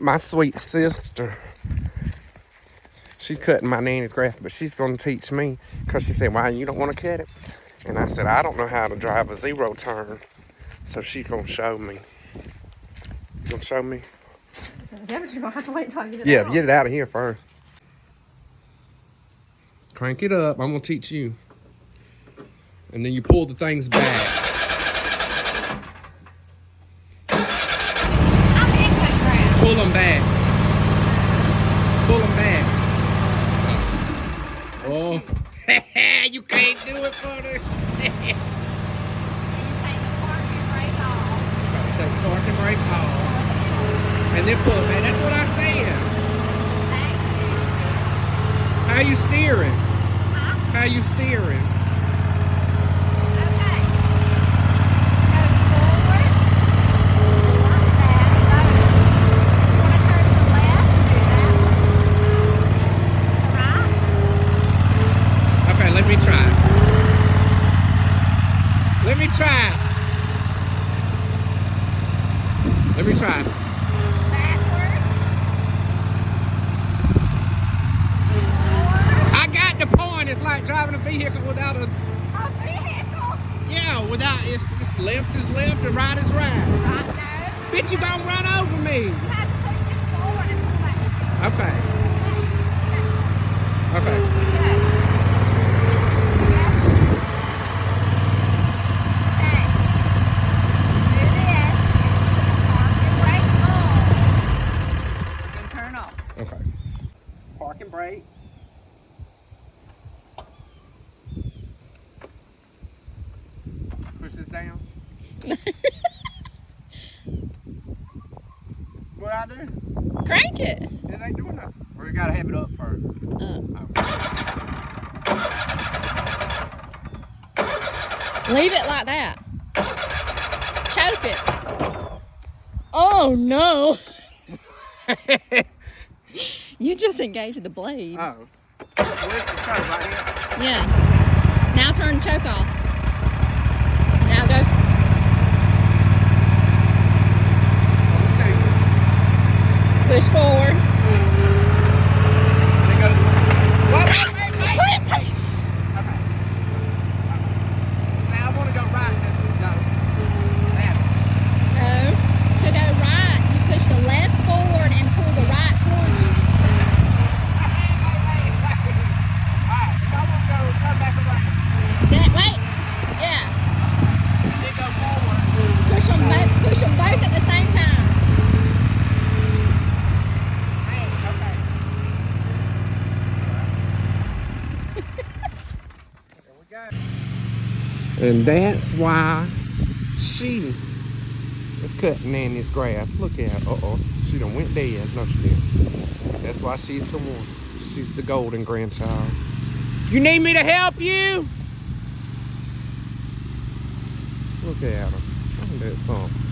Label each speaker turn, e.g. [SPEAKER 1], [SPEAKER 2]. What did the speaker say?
[SPEAKER 1] my sweet sister. She's cutting my nanny's grass, but she's going to teach me because she said, why you don't want to cut it? And I said, I don't know how to drive a zero turn. So she's going to show me. You going to show me?
[SPEAKER 2] Yeah, but you're going to have to wait until I get it
[SPEAKER 1] Yeah,
[SPEAKER 2] out.
[SPEAKER 1] get it out of here first. Crank it up. I'm going to teach you. And then you pull the things back. Pull them back. Pull them back. Oh, you can't do it for me.
[SPEAKER 2] Take the parking brake off.
[SPEAKER 1] Take the parking brake off. And then pull it back. That's what I said. How you steering?
[SPEAKER 2] Huh?
[SPEAKER 1] How you steering?
[SPEAKER 2] Okay. Go forward. Like that. You want to turn to the left? Do that one. To the right.
[SPEAKER 1] Okay, let me try. Let me try. Let me try.
[SPEAKER 2] Backwards.
[SPEAKER 1] I got the point. It's like driving a vehicle without a...
[SPEAKER 2] A vehicle.
[SPEAKER 1] Yeah, without... It's left is left and right is right.
[SPEAKER 2] Right now.
[SPEAKER 1] Bitch, you gonna run over me.
[SPEAKER 2] You have to push this forward and pull that.
[SPEAKER 1] Okay. Okay.
[SPEAKER 2] Okay.
[SPEAKER 1] Okay. Park and brake. Push this down. What I do?
[SPEAKER 3] Crank it.
[SPEAKER 1] It ain't doing nothing. Or you gotta have it up first.
[SPEAKER 3] Leave it like that. Choke it. Oh no. You just engaged the blade.
[SPEAKER 1] Oh. Where's the choke? Right here?
[SPEAKER 3] Yeah. Now turn the choke off. Now go. Push forward.
[SPEAKER 1] And that's why she is cutting Nanny's grass. Look at her. Uh-oh. She done went dead. No, she didn't. That's why she's the one. She's the golden grandchild. You need me to help you? Look at her. Ain't that something?